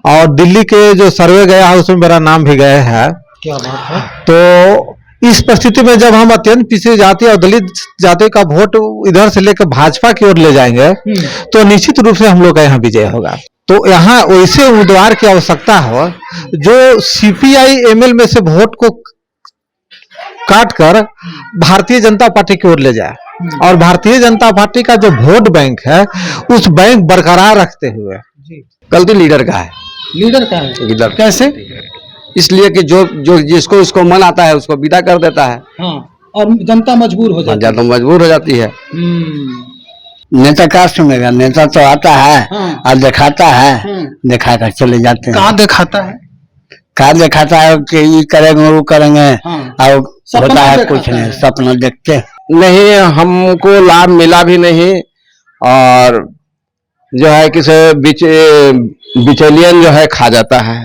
और दिल्ली के जो सर्वे गया है उसमें मेरा नाम भी गया है। क्या बात है। तो इस परिस्थिति में जब हम अत्यंत पिछड़ी जाति और दलित जाति का वोट इधर से लेकर भाजपा की ओर ले जाएंगे तो निश्चित रूप से हम लोग का यहाँ विजय होगा। तो यहाँ वैसे उम्मीदवार की आवश्यकता हो जो सीपीआई एमएल में से वोट को काट कर भारतीय जनता पार्टी की ओर ले जाए और भारतीय जनता पार्टी का जो वोट बैंक है उस बैंक बरकरार रखते हुए। गलती लीडर का है। लीडर का है। लीडर कैसे? इसलिए कि जो जिसको उसको मन आता है उसको विदा कर देता है। हाँ, और जनता मजबूर हो जाती है। जनता मजबूर हो जाती है। नेता का सुनेगा, नेता तो आता है और दिखाता है, दिखा कर चले जाते हैं। कहाँ दिखाता है? कहा दिखाता है कि ये करेंगे वो करेंगे और होता है कुछ नहीं, सपना देखते नहीं, हमको लाभ मिला भी नहीं और जो है किसी बिचौलियन जो है खा जाता है।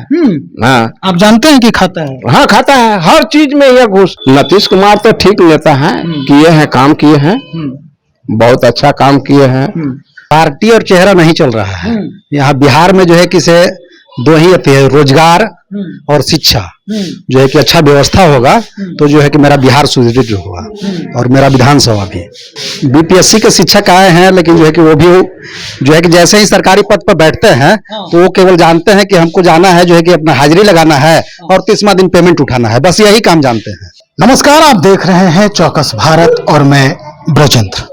हाँ, आप जानते हैं कि खाता है? हाँ खाता है, हर चीज में यह घूस। नीतीश कुमार तो ठीक नेता है, किए हैं, काम किए हैं, बहुत अच्छा काम किए हैं। पार्टी और चेहरा नहीं चल रहा है यहाँ बिहार में। जो है कि से दो ही आती है, रोजगार और शिक्षा। जो है कि अच्छा व्यवस्था होगा तो जो है कि मेरा बिहार सुदृढ़ होगा और मेरा विधानसभा भी। बीपीएससी के शिक्षक आए हैं लेकिन जो है कि वो भी जो है कि जैसे ही सरकारी पद पर बैठते हैं तो वो केवल जानते हैं कि हमको जाना है, जो है कि अपना हाजिरी लगाना है और 30वां दिन पेमेंट उठाना है, बस यही काम जानते हैं। नमस्कार, आप देख रहे हैं चौकस भारत और मैं ब्रजेंद्र।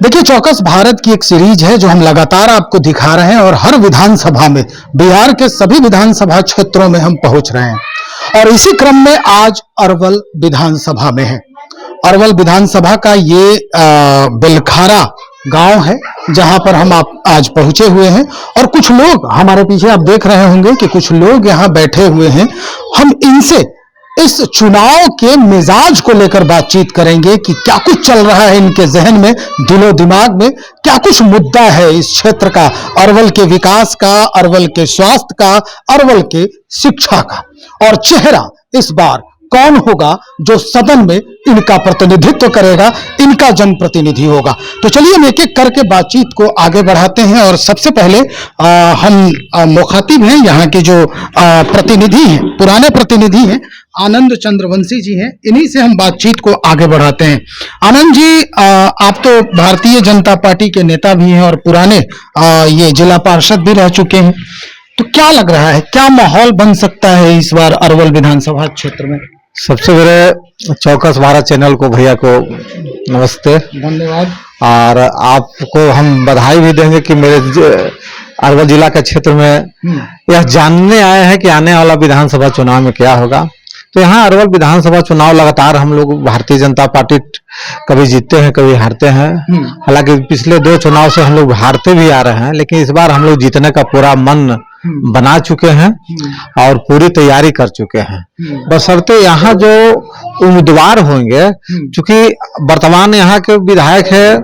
देखिए, चौकस भारत की एक सीरीज है जो हम लगातार आपको दिखा रहे हैं और हर विधानसभा में, बिहार के सभी विधानसभा क्षेत्रों में हम पहुंच रहे हैं और इसी क्रम में आज अरवल विधानसभा में है। अरवल विधानसभा का ये बेलखारा गांव है जहां पर हम आज पहुंचे हुए हैं और कुछ लोग हमारे पीछे आप देख रहे होंगे कि कुछ लोग यहां बैठे हुए हैं। हम इनसे इस चुनाव के मिजाज को लेकर बातचीत करेंगे कि क्या कुछ चल रहा है इनके जहन में, दिलो दिमाग में, क्या कुछ मुद्दा है इस क्षेत्र का, अरवल के विकास का, अरवल के स्वास्थ्य का, अरवल के शिक्षा का, और चेहरा इस बार कौन होगा जो सदन में इनका प्रतिनिधित्व करेगा, इनका जनप्रतिनिधि होगा। तो चलिए हम एक एक करके बातचीत को आगे बढ़ाते हैं और सबसे पहले हम मुखातिब हैं, यहाँ के जो प्रतिनिधि हैं, पुराने प्रतिनिधि हैं, आनंद चंद्रवंशी जी हैं, इन्हीं से हम बातचीत को आगे बढ़ाते हैं। आनंद जी, आप तो भारतीय जनता पार्टी के नेता भी हैं और पुराने ये जिला पार्षद भी रह चुके हैं, तो क्या लग रहा है, क्या माहौल बन सकता है इस बार अरवल विधानसभा क्षेत्र में? सबसे पहले चौकस भारत चैनल को, भैया को नमस्ते, धन्यवाद। और आपको हम बधाई भी देंगे कि मेरे अरवल जिला के क्षेत्र में यह जानने आए हैं कि आने वाला विधानसभा चुनाव में क्या होगा। तो यहाँ अरवल विधानसभा चुनाव लगातार हम लोग भारतीय जनता पार्टी कभी जीतते हैं कभी हारते हैं। हालांकि पिछले 2 चुनाव से हम लोग हारते भी आ रहे हैं, लेकिन इस बार हम लोग जीतने का पूरा मन बना चुके हैं और पूरी तैयारी कर चुके हैं। बशर्ते यहाँ जो उम्मीदवार होंगे, चूंकि वर्तमान यहाँ के विधायक है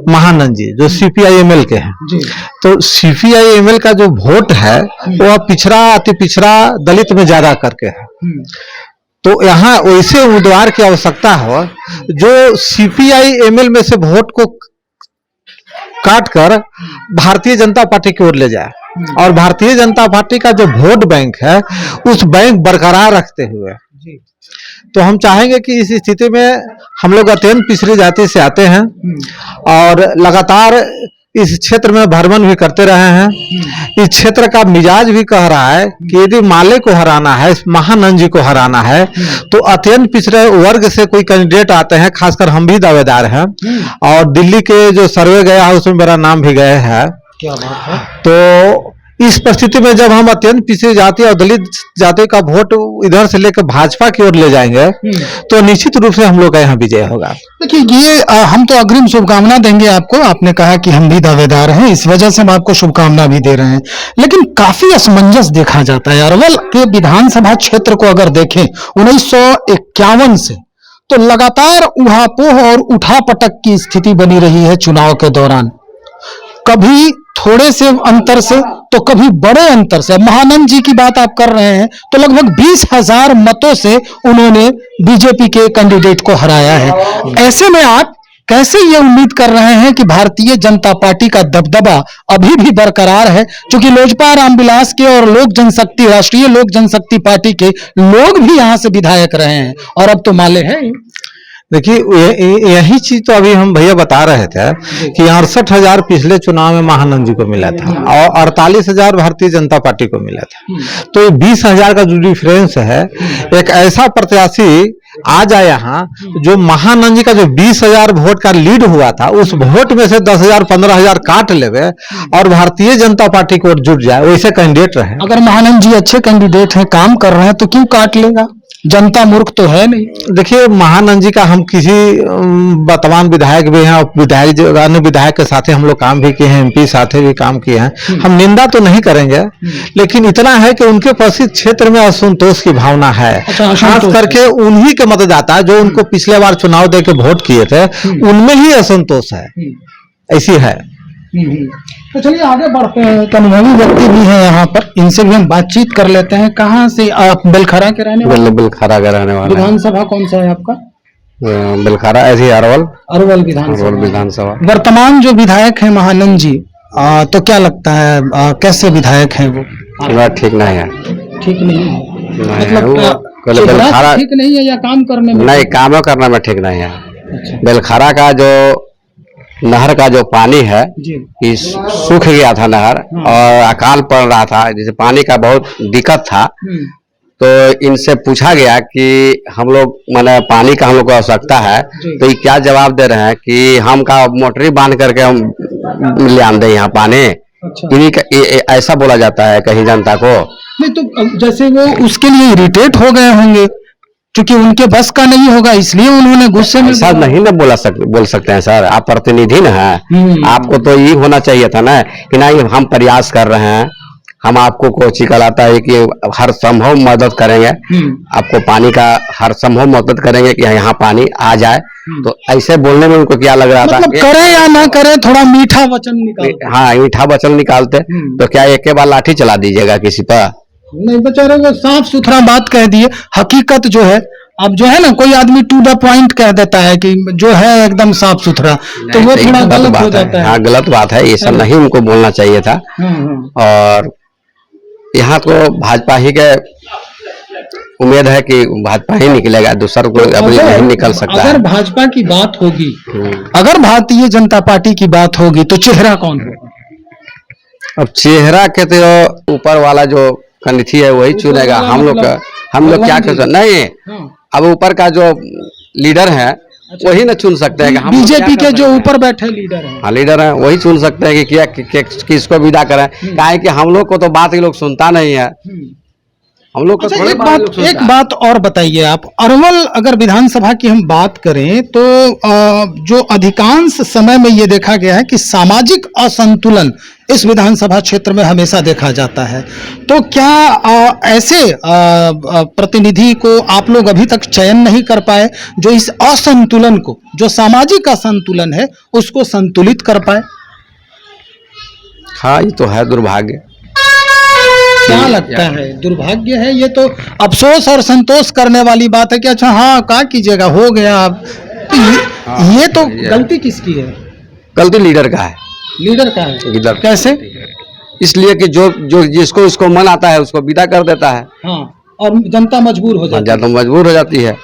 महानंद जी जो सीपीआई-एमएल के हैं, तो सीपीआई-एमएल का जो वोट है वो पिछड़ा, अति पिछड़ा दलित में ज्यादा करके है। तो यहाँ वैसे उम्मीदवार की आवश्यकता हो जो सीपीआई-एमएल में से वोट को काट कर भारतीय जनता पार्टी की ओर ले जाए और भारतीय जनता पार्टी का जो वोट बैंक है उस बैंक बरकरार रखते हुए। तो हम चाहेंगे कि इस स्थिति में हम लोग अत्यंत पिछड़ी जाति से आते हैं और लगातार इस क्षेत्र में भ्रमण भी करते रहे हैं। इस क्षेत्र का मिजाज भी कह रहा है कि यदि माले को हराना है, महानंद जी को हराना है, तो अत्यंत पिछड़े वर्ग से कोई कैंडिडेट आते हैं, खासकर हम भी दावेदार हैं और दिल्ली के जो सर्वे गया है उसमें मेरा नाम भी गया है। क्या बात है। तो इस परिस्थिति में जब हम अत्यंत पिछड़ी जाति और दलित जाति का वोट इधर से लेकर भाजपा की ओर ले जाएंगे तो निश्चित रूप से हम लोग का यहाँ विजय होगा। देखिए, ये हम तो अग्रिम शुभकामना देंगे आपको। आपने कहा कि हम भी दावेदार हैं, इस वजह से हम आपको शुभकामना भी दे रहे हैं, लेकिन काफी असमंजस देखा जाता है। अरवल के विधानसभा क्षेत्र को अगर देखें 1951 से तो लगातार उहापोह और उठापटक की स्थिति बनी रही है चुनाव के दौरान, कभी थोड़े से अंतर से तो कभी बड़े अंतर से। महानंद जी की बात आप कर रहे हैं तो लगभग 20,000 मतों से उन्होंने बीजेपी के कैंडिडेट को हराया है। ऐसे में आप कैसे ये उम्मीद कर रहे हैं कि भारतीय जनता पार्टी का दबदबा अभी भी बरकरार है, क्योंकि लोजपा रामविलास के और लोक जनशक्ति, राष्ट्रीय लोक जनशक्ति पार्टी के लोग भी यहाँ से विधायक रहे हैं और अब तो माले हैं। देखिए यही चीज तो अभी हम भैया बता रहे थे कि 68,000 पिछले चुनाव में महानंद जी को मिला था और 48,000 भारतीय जनता पार्टी को मिला था। तो ये 20,000 का जो डिफरेंस है, एक ऐसा प्रत्याशी आ जाए यहाँ जो महानंद जी का जो 20,000 वोट का लीड हुआ था, उस वोट में से 10,000 15,000 काट लेवे और भारतीय जनता पार्टी को जुट जाए, वैसे कैंडिडेट रहे। अगर महानंद जी अच्छे कैंडिडेट हैं, काम कर रहे हैं, तो क्यों काट लेगा? जनता मूर्ख तो है नहीं। देखिए महानंद जी का हम किसी वर्तमान विधायक भी हैं और विधायक अन्य विधायक के साथ हम लोग काम भी किए हैं, एमपी साथ भी काम किए हैं, हम निंदा तो नहीं करेंगे, लेकिन इतना है कि उनके प्रसिद्ध क्षेत्र में असंतोष की भावना है। खास करके उन्हीं के मतदाता जो उनको पिछले बार चुनाव दे के वोट किए थे, उनमें ही असंतोष है, ऐसी है। तो चलिए आगे बढ़ते हैं। एक अनुभवी व्यक्ति भी है यहाँ पर, इनसे भी हम बातचीत कर लेते हैं। कहाँ से आप? बेलखरा के रहने वाले? बेलखरा का रहने वाला। विधानसभा कौन सा है आपका? बेलखरा ऐसे अरवल अरवल विधानसभा। वर्तमान जो विधायक है महानंद जी, तो क्या लगता है कैसे विधायक हैं वो? ठीक नहीं है। ठीक नहीं है मतलब बेलखरा ठीक नहीं है या काम करने में? नहीं, काम करने में ठीक नहीं है। अच्छा। बेलखरा का जो नहर का जो पानी है, ये सूख गया था नहर और अकाल पड़ रहा था, जैसे पानी का बहुत दिक्कत था। तो इनसे पूछा गया कि हम लोग माने पानी का हम लोग को आवश्यकता है, तो ये क्या जवाब दे रहे हैं कि हम का मोटरी बांध करके हम ले आन दे यहाँ पानी। अच्छा। इन्हीं का ऐसा बोला जाता है कहीं जनता को। नहीं तो जैसे वो उसके लिए इरिटेट हो गए होंगे, क्योंकि उनके बस का नहीं होगा, इसलिए उन्होंने गुस्से में। सर नहीं ना बोल सकते हैं सर, आप प्रतिनिधि न हैं। आपको तो ये होना चाहिए था ना कि नहीं हम प्रयास कर रहे हैं, हम आपको कोशिश कराता है कि हर संभव मदद करेंगे, आपको पानी का हर संभव मदद करेंगे कि यहाँ पानी आ जाए। तो ऐसे बोलने में उनको क्या लग रहा था? मतलब करे या ना करे, थोड़ा मीठा वचन निकालते। हाँ, मीठा वचन निकालते तो क्या एक बार लाठी चला दीजिएगा किसी पर? नहीं, बेचारे वो साफ सुथरा बात कह दिए। हकीकत जो है, अब जो है ना, कोई आदमी टू द पॉइंट कह देता है कि जो है एकदम साफ सुथरा, तो वो थोड़ा गलत हो जाता है। हाँ, गलत बात है, ये सब नहीं उनको बोलना चाहिए था। और यहाँ तो भाजपा ही के उम्मीद है कि भाजपा ही निकलेगा, दूसरा कोई अभी नहीं निकल सकता। अगर भाजपा की बात होगी, अगर भारतीय जनता पार्टी की बात होगी, तो चेहरा कौन होगा? अब चेहरा के तो ऊपर वाला जो कंठी है वही चुनेगा। हम लोग क्या कर सकते? नहीं, अब ऊपर का जो लीडर है वही ना चुन सकते हैं। बीजेपी के जो ऊपर बैठे लीडर हैं, हाँ लीडर हैं, वही चुन सकते हैं कि किसको विदा करें। काहे कि हम लोग को तो बात ये लोग सुनता नहीं है, हम लोग को। अच्छा, एक बात और बताइए आप, अरवल अगर विधानसभा की हम बात करें तो जो अधिकांश समय में ये देखा गया है कि सामाजिक असंतुलन इस विधानसभा क्षेत्र में हमेशा देखा जाता है। तो क्या ऐसे प्रतिनिधि को आप लोग अभी तक चयन नहीं कर पाए जो इस असंतुलन को, जो सामाजिक असंतुलन है, उसको संतुलित कर पाए? हाँ, ये तो है दुर्भाग्य। क्या लगता है दुर्भाग्य है? ये तो अफसोस और संतोष करने वाली बात है कि अच्छा हाँ क्या कीजिएगा, हो गया। तो ये तो गलती किसकी है? गलती लीडर का है। लीडर का है? लीडर कैसे? इसलिए कि जो जिसको उसको मन आता है उसको विदा कर देता है। हाँ, और जनता मजबूर हो जाती है। जनता मजबूर हो जाती है।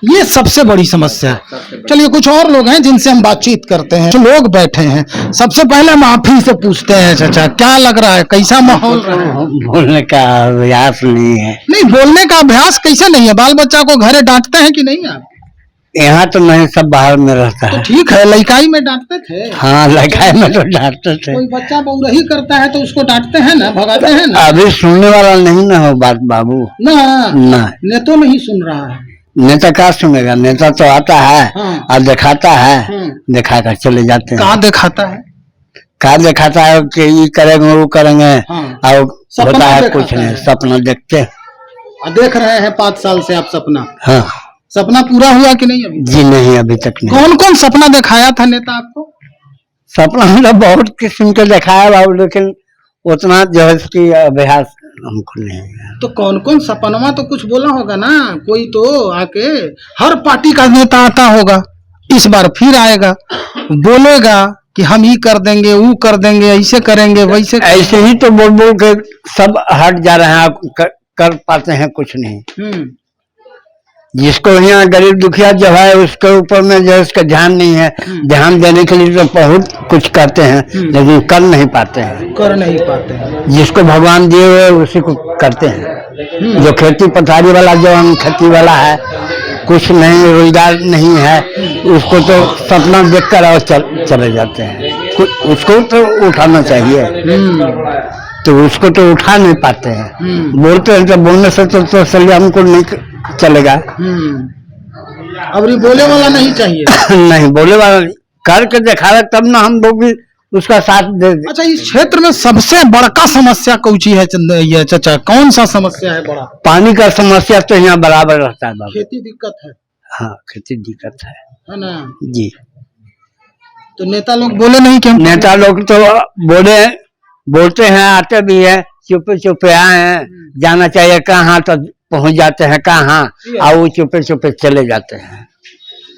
ये सबसे बड़ी समस्या है। चलिए कुछ और लोग हैं जिनसे हम बातचीत करते हैं। जो लोग बैठे हैं, सबसे पहले माफी से पूछते हैं, चाचा क्या लग रहा है, कैसा माहौल रहा है? बोलने का अभ्यास नहीं है। नहीं, बोलने का अभ्यास कैसे नहीं है? बाल बच्चा को घरे डांटते हैं कि नहीं आप? यहाँ तो नहीं, सब बाहर में रहता तो है। ठीक है, लड़काई में डांटते थे। हाँ, लड़काई में तो डांटते थे। कोई बच्चा बउरही करता है तो उसको डांटते हैं ना, भगाते हैं ना। अभी सुनने वाला नहीं ना हो बात बाबू ना, ना, नेतो नहीं सुन रहा है। नेता क्या सुनेगा? नेता तो आता है और दिखाता है, दिखा कर चले जाते हैं। कहाँ दिखाता है? क्या दिखाता है कि ये करेंगे वो करेंगे, और होता है कुछ नहीं, सपना देखते हैं। देख रहे हैं 5 साल से आप सपना। हाँ, सपना पूरा हुआ कि नहीं अभी? जी नहीं, अभी तक नहीं। कौन कौन सपना दिखाया था नेता आपको? सपना मतलब बहुत किस्म के दिखाया बाबू, लेकिन उतना जो है इसकी अभ्यास हमको नहीं है। तो कौन कौन सपनमा तो कुछ बोला होगा ना, कोई तो आके, हर पार्टी का नेता आता होगा, इस बार फिर आएगा, बोलेगा कि हम ये कर देंगे, वो कर देंगे, ऐसे करेंगे, वैसे ऐसे ही तो बोल बोल के सब हट जा रहे हैं, आप कर पाते हैं कुछ नहीं। जिसको यहाँ गरीब दुखिया जो है उसके ऊपर में जो है उसका ध्यान नहीं है, ध्यान देने के लिए तो बहुत कुछ करते हैं लेकिन कर नहीं पाते हैं, कर नहीं पाते हैं। जिसको भगवान दिए हुए उसी को करते हैं। जो खेती पथारी वाला, जो हम खेती वाला है, कुछ नहीं, रोजगार नहीं है, उसको तो सपना देख कर और चले जाते हैं। उसको तो उठाना चाहिए, तो उसको तो उठा नहीं पाते हैं। बोलते हैं तो बोलने से तो चलिए हमको नहीं चलेगा। अब ये बोले वाला नहीं चाहिए। नहीं, बोले वाला करके दिखा रहे तब ना हम लोग भी उसका साथ दे। अच्छा, इस क्षेत्र में सबसे बड़का समस्या कौची है ये चाचा, कौन सा समस्या है बड़ा? पानी का समस्या तो यहाँ बराबर रहता है बाबू। खेती दिक्कत है। हाँ, खेती दिक्कत है ना जी। तो नेता लोग बोले नहीं क्यों? नेता लोग तो बोलते हैं, आते भी है, चुपे चुपे आए हैं, जाना चाहिए कहाँ तो पहुंच जाते हैं कहाँ, और वो चुपे चुपे चले जाते हैं।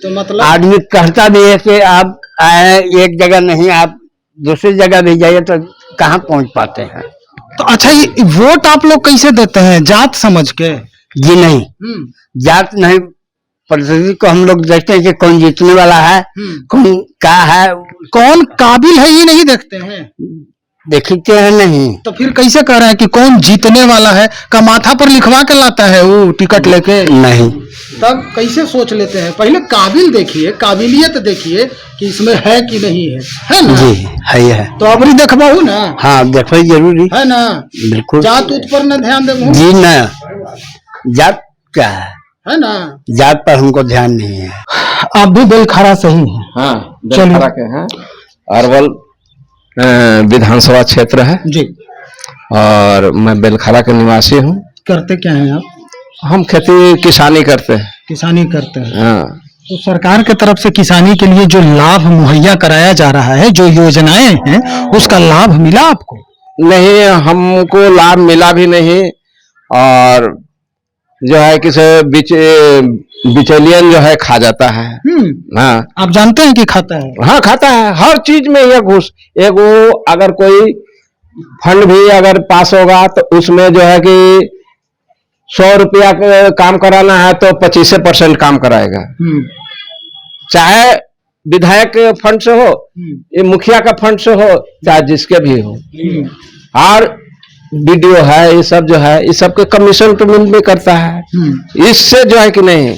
तो मतलब आदमी कहता भी है कि आप आए एक जगह नहीं, आप दूसरी जगह भी जाइए तो कहाँ पहुंच पाते हैं। तो अच्छा, ये वोट आप लोग कैसे देते हैं? जात समझ के? जी नहीं, जात नहीं, परिस्थिति को हम लोग देखते हैं कि कौन जीतने वाला है, कौन क्या है, कौन काबिल है ये नहीं देखते हैं, देखते हैं नहीं। तो फिर कैसे कह रहे हैं कि कौन जीतने वाला है? का माथा पर लिखवा के लाता है वो टिकट लेके? नहीं, तब कैसे सोच लेते हैं? पहले काबिल देखिए, काबिलियत देखिए कि इसमें है कि नहीं है ना? जी है। तो अबरी देखबाहू ना? हाँ, देखो जरूरी है ना, बिल्कुल। जात उत पर न ध्यान देबू जी ना, जात क्या है ना, जात पर हमको ध्यान नहीं है। आप भी बेलखरा सही है। हाँ, बेलखरा के हैं, अरवल विधानसभा क्षेत्र है जी। और मैं बेलखरा के निवासी हूँ। करते क्या हैं आप? हम खेती किसानी करते हैं। किसानी करते हैं। हाँ। तो सरकार के तरफ से किसानी के लिए जो लाभ मुहैया कराया जा रहा है, जो योजनाएं हैं, उसका लाभ मिला आपको? नहीं, हमको लाभ मिला भी नहीं, और जो है किसी बिचौलियन जो है खा जाता है। हाँ, आप जानते हैं कि खाता है? हाँ, खाता है, हर चीज में ये घूस। एगो अगर कोई फंड भी अगर पास होगा तो उसमें जो है कि 100 रुपया काम कराना है तो 25% काम कराएगा। चाहे विधायक फंड से हो, ये मुखिया का फंड से हो, चाहे जिसके भी हो, और वीडियो है, ये सब जो है, इस सब के कमीशन पेमेंट भी करता है। इससे जो है कि नहीं,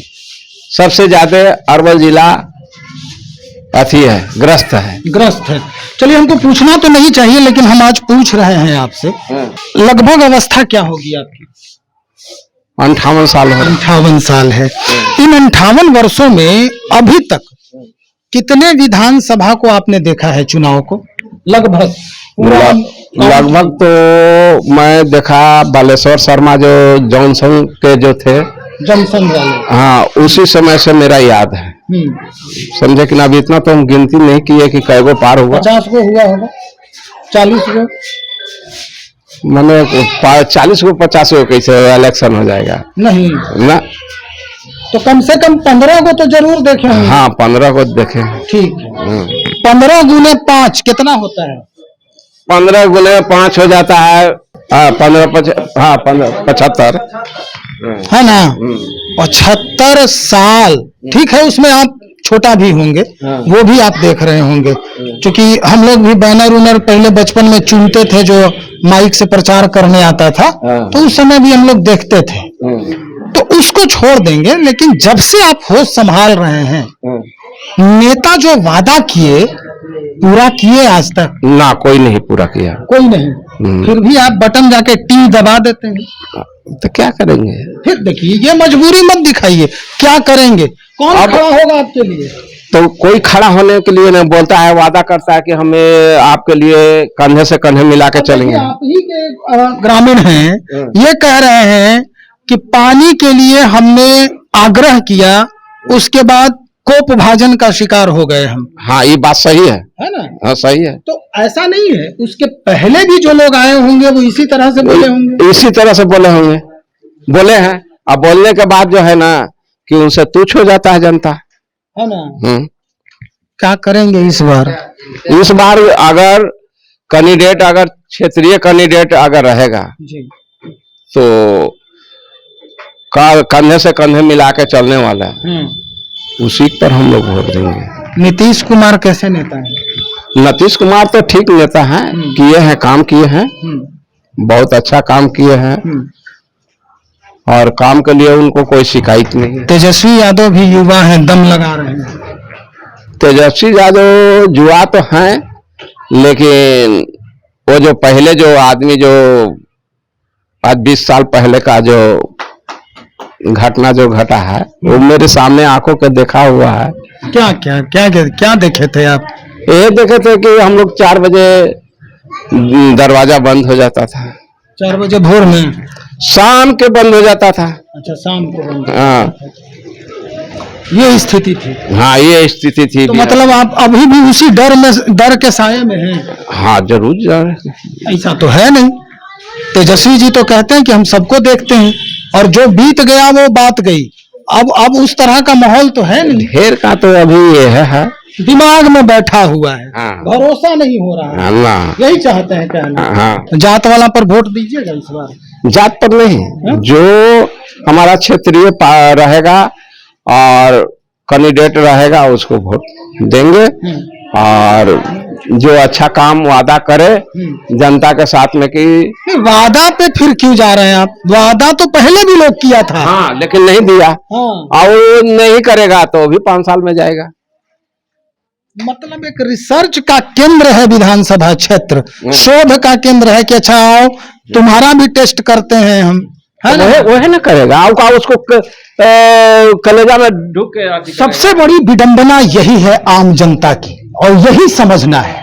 सबसे ज्यादा अरवल जिला अथी है, ग्रस्त है। चलिए, हमको पूछना तो नहीं चाहिए लेकिन हम आज पूछ रहे हैं आपसे, लगभग अवस्था क्या होगी आपकी? 58 साल है। 58 साल है। इन 58 वर्षों में अभी तक कितने विधानसभा को आपने देखा है, चुनाव को? लगभग तो मैं देखा, बालेश्वर शर्मा जो जॉनसन के जो थे, जॉनसन वाले, हाँ, उसी समय से मेरा याद है। समझे कि ना, अभी इतना तो हम गिनती नहीं किए कि कै गो पार हुआ। 50 गो हुआ होगा, 40 गो, मैंने 40 गो 50 गो कैसे इलेक्शन हो जाएगा? नहीं ना, तो कम से कम 15 गो तो जरूर देखे होंगे। हाँ, 15 गो देखे। ठीक है। 15 गुने 5 कितना होता है? 15 गुने 5 हो जाता है, 75 है ना? 75 साल, ठीक है। उसमें आप छोटा भी होंगे, वो भी आप देख रहे होंगे, क्योंकि हम लोग भी बैनर उनर पहले बचपन में चुनते थे, जो माइक से प्रचार करने आता था, तो उस समय भी हम लोग देखते थे। तो उसको छोड़ देंगे, लेकिन जब से आप होश संभाल रहे हैं, नेता जो वादा किए पूरा किए आज तक? ना, कोई नहीं पूरा किया। कोई नहीं। फिर भी आप बटन जाके टी दबा देते हैं, तो क्या करेंगे? फिर देखिए, ये मजबूरी मत दिखाइए, क्या करेंगे? कौन खड़ा होगा आपके लिए? तो कोई खड़ा होने के लिए नहीं बोलता है, वादा करता है कि हमें आपके लिए कंधे से कंधे मिला के चलेंगे। आप ही के ग्रामीण हैं, ये कह रहे हैं कि पानी के लिए हमने आग्रह किया, उसके बाद कोप भाजन का शिकार हो गए हम, हाँ ये बात सही है ना? हाँ सही है। तो ऐसा नहीं है, उसके पहले भी जो लोग आए होंगे वो इसी तरह से बोले होंगे। इसी तरह से बोले होंगे, बोले हैं। अब बोलने के बाद जो है ना कि उनसे तुच्छ हो जाता है जनता, है ना? क्या करेंगे इस बार? इस बार अगर कैंडिडेट, अगर क्षेत्रीय कैंडिडेट अगर रहेगा जी, तो कंधे से कंधे मिला के चलने वाला है, उसी पर हम लोग वोट देंगे। नीतीश कुमार कैसे नेता है? नीतीश कुमार तो ठीक नेता है, किए हैं, काम किए हैं, बहुत अच्छा काम किए हैं, और काम के लिए उनको कोई शिकायत नहीं है। तेजस्वी यादव भी युवा हैं, दम लगा रहे हैं। तेजस्वी यादव युवा तो हैं, लेकिन वो जो पहले जो आदमी जो आज 20 साल पहले का जो घटना जो घटा है वो मेरे सामने आंखों के देखा हुआ है। क्या क्या क्या क्या देखे थे आप? ये देखे थे कि हम लोग 4 बजे दरवाजा बंद हो जाता था, 4 बजे भोर में, शाम के बंद हो जाता था। अच्छा, शाम को बंद। हाँ ये स्थिति थी। हाँ ये स्थिति थी। तो मतलब आप अभी भी उसी डर के साये में हैं? हाँ जरूर। ऐसा तो है नहीं। तेजस्वी जी तो कहते हैं कि हम सबको देखते हैं, और जो बीत गया वो बात गई। अब उस तरह का माहौल तो है नहीं। ढेर का तो अभी ये है, दिमाग में बैठा हुआ है, हाँ। भरोसा नहीं हो रहा है। हाँ। यही चाहते हैं क्या? हाँ, जात वाला पर वोट दीजिएगा इस बार? जात पर नहीं, जो हमारा क्षेत्रीय रहेगा और कैंडिडेट रहेगा उसको वोट देंगे, और जो अच्छा काम वादा करे जनता के साथ में कि वादा पे फिर क्यों जा रहे हैं आप? वादा तो पहले भी लोग किया था। हाँ लेकिन नहीं दिया, हाँ। और नहीं करेगा तो भी 5 साल में जाएगा। मतलब एक रिसर्च का केंद्र है विधानसभा क्षेत्र, शोध का केंद्र है कि अच्छा आओ तुम्हारा भी टेस्ट करते हैं हम, है ना? वही ना करेगा, उसको कलेजा में ढुक के। सबसे बड़ी विडंबना यही है आम जनता की, और यही समझना है।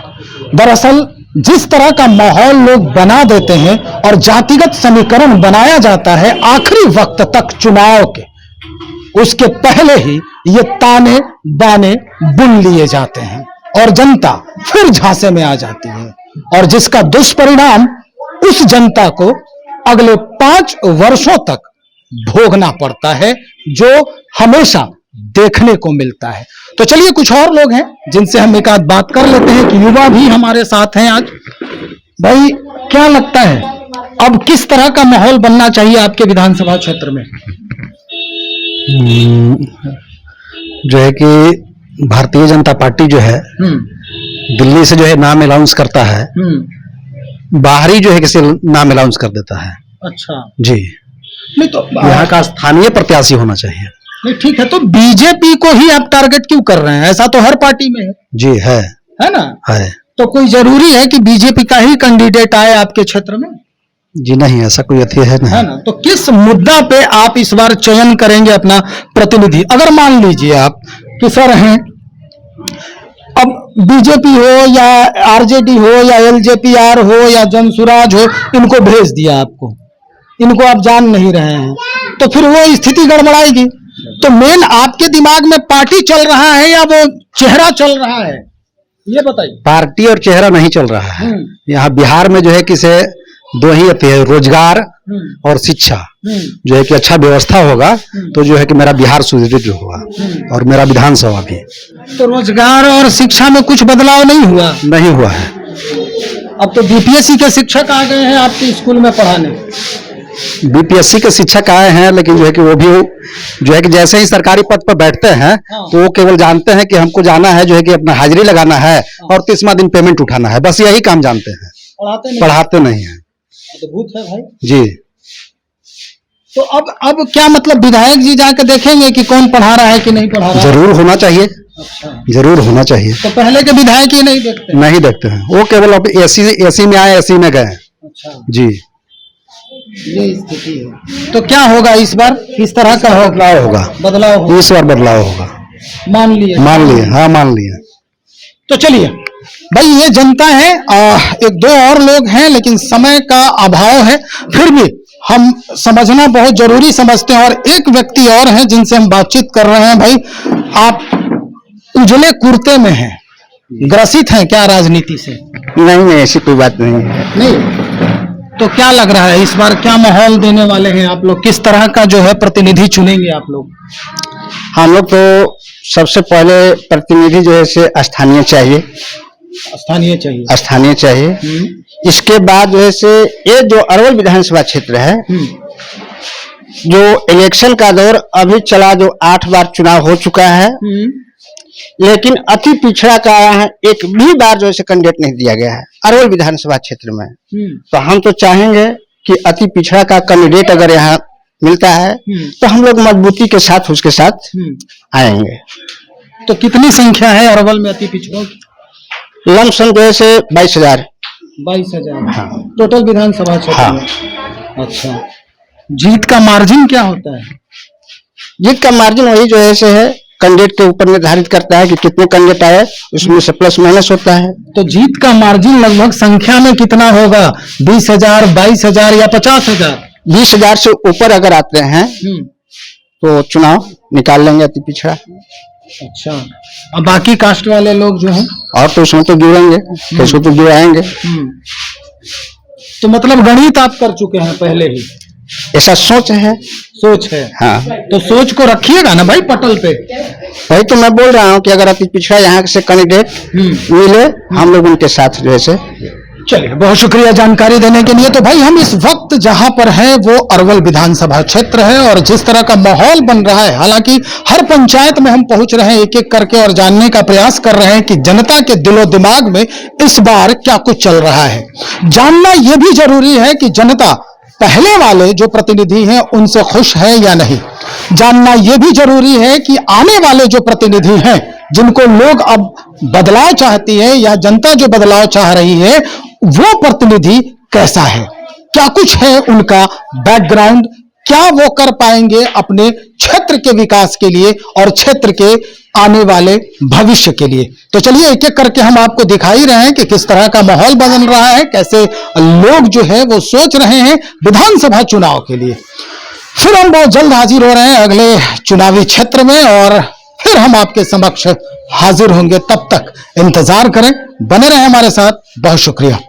दरअसल जिस तरह का माहौल लोग बना देते हैं और जातिगत समीकरण बनाया जाता है आखिरी वक्त तक चुनाव के, उसके पहले ही ये ताने बाने बुन लिए जाते हैं और जनता फिर झांसे में आ जाती है, और जिसका दुष्परिणाम उस जनता को अगले 5 वर्षों तक भोगना पड़ता है, जो हमेशा देखने को मिलता है। तो चलिए कुछ और लोग हैं जिनसे हम एक आध बात कर लेते हैं कि युवा भी हमारे साथ हैं आज। भाई क्या लगता है अब किस तरह का माहौल बनना चाहिए आपके विधानसभा क्षेत्र में? जो है कि भारतीय जनता पार्टी जो है दिल्ली से जो है नाम अनाउंस करता है, बाहरी जो है किसी नाम अनाउंस कर देता है। अच्छा जी, नहीं तो यहाँ का स्थानीय प्रत्याशी होना चाहिए। नहीं ठीक है, तो बीजेपी को ही आप टारगेट क्यों कर रहे हैं? ऐसा तो हर पार्टी में है। जी है ना? है। तो कोई जरूरी है कि बीजेपी का ही कैंडिडेट आए आपके क्षेत्र में? जी नहीं, ऐसा कोई अथी है नहीं। है ना? तो किस मुद्दा पे आप इस बार चयन करेंगे अपना प्रतिनिधि? अगर मान लीजिए आप कि सर हैं, अब बीजेपी हो या आरजेडी हो या एलजेपीआर हो या जनसुराज हो, इनको भेज दिया आपको, इनको आप जान नहीं रहे हैं, तो फिर वो स्थिति गड़बड़ाएगी। तो मेन आपके दिमाग में पार्टी चल रहा है या वो चेहरा चल रहा है, ये बताइए। पार्टी और चेहरा नहीं चल रहा है। यहाँ बिहार में जो है कि से 2 ही अथी है, रोजगार और शिक्षा। जो है कि अच्छा व्यवस्था होगा तो जो है कि मेरा बिहार सुदृढ़ होगा, और मेरा विधानसभा भी। तो रोजगार और शिक्षा में कुछ बदलाव नहीं हुआ? नहीं हुआ है। अब तो बीपीएससी के शिक्षक आ गए हैं आपके स्कूल में पढ़ाने। बीपीएससी के शिक्षक आए हैं, लेकिन जो है कि वो भी जो है कि जैसे ही सरकारी पद पर बैठते हैं तो वो केवल जानते हैं कि हमको जाना है, जो है कि अपना हाजिरी लगाना है और 30वां दिन पेमेंट उठाना है, बस यही काम जानते हैं, पढ़ाते नहीं है। अद्भुत है भाई जी। तो अब क्या मतलब विधायक जी जाकर देखेंगे कि कौन पढ़ा रहा है कि नहीं पढ़ा रहा है? जरूर होना चाहिए। अच्छा, जरूर होना चाहिए। तो पहले के विधायक ही नहीं देखते? नहीं देखते हैं, वो केवल अब एसी में आए, एसी में गए। अच्छा जी, ये स्थिति है। तो क्या होगा इस बार? किस तरह का बदलाव होगा? बदलाव होगा, इस बार बदलाव होगा। मान लिए? मान लिए, हाँ मान लिए। तो चलिए भाई, ये जनता है। 1-2 और लोग हैं, लेकिन समय का अभाव है, फिर भी हम समझना बहुत जरूरी समझते हैं। और एक व्यक्ति और हैं जिनसे हम बातचीत कर रहे हैं। भाई आप उजले कुर्ते में हैं, ग्रसित हैं क्या राजनीति से? नहीं ऐसी कोई बात नहीं है। नहीं तो क्या लग रहा है इस बार क्या माहौल देने वाले हैं आप लोग? किस तरह का जो है प्रतिनिधि चुनेंगे आप लोग? हम लोग तो सबसे पहले प्रतिनिधि जो है से स्थानीय चाहिए, स्थानीय चाहिए। स्थानीय चाहिए। इसके बाद जो है से ये जो अरवल विधानसभा क्षेत्र है, जो इलेक्शन का दौर अभी चला, जो 8 बार चुनाव हो चुका है, लेकिन अति पिछड़ा का यहाँ एक भी बार जो है कैंडिडेट नहीं दिया गया है अरवल विधानसभा क्षेत्र में। तो हम तो चाहेंगे कि अति पिछड़ा का कैंडिडेट अगर यहाँ मिलता है तो हम लोग मजबूती के साथ उसके साथ आएंगे। तो कितनी संख्या है अरवल में अति पिछड़ों की? लमसम जो है से 22,000। 22,000। हाँ। टोटल विधानसभा क्षेत्र हाँ। में। अच्छा, जीत का मार्जिन क्या होता है? जीत का मार्जिन वही जो है से है कैंडिडेट के ऊपर निर्धारित करता है कि कितने कैंडिडेट आए, उसमें से प्लस माइनस होता है। तो जीत का मार्जिन लगभग संख्या में कितना होगा? 20,000, 22,000 या 50,000? 20,000 से ऊपर अगर आते हैं तो चुनाव निकाल लेंगे अति पिछड़ा। अच्छा, अब बाकी कास्ट वाले लोग जो हैं और तो उसमें तो जुड़ेंगे, कैसे तो जुड़ाएंगे। तो मतलब गणित आप कर चुके हैं पहले ही? ऐसा सोच है। सोच है। हाँ, तो सोच को रखिएगा ना भाई पटल पे। वही तो मैं बोल रहा हूँ कि अगर अति पिछड़ा यहाँ से कैंडिडेट मिले, हम लोग उनके साथ जो है से। चलिए, बहुत शुक्रिया जानकारी देने के लिए। तो भाई हम इस वक्त जहां पर हैं वो अरवल विधानसभा क्षेत्र है और जिस तरह का माहौल बन रहा है, हालांकि हर पंचायत में हम पहुंच रहे हैं एक एक करके और जानने का प्रयास कर रहे हैं कि जनता के दिलो दिमाग में इस बार क्या कुछ चल रहा है। जानना यह भी जरूरी है कि जनता पहले वाले जो प्रतिनिधि हैं उनसे खुश है या नहीं। जानना यह भी जरूरी है कि आने वाले जो प्रतिनिधि हैं जिनको लोग अब बदलाव चाहती है या जनता जो बदलाव चाह रही है, वो प्रतिनिधि कैसा है, क्या कुछ है उनका बैकग्राउंड, क्या वो कर पाएंगे अपने क्षेत्र के विकास के लिए और क्षेत्र के आने वाले भविष्य के लिए। तो चलिए एक एक करके हम आपको दिखाई रहे हैं कि किस तरह का माहौल बदल रहा है, कैसे लोग जो है वो सोच रहे हैं विधानसभा चुनाव के लिए। फिर हम बहुत जल्द हाजिर हो रहे हैं अगले चुनावी क्षेत्र में और फिर हम आपके समक्ष हाजिर होंगे। तब तक इंतजार करें, बने रहें हमारे साथ। बहुत शुक्रिया।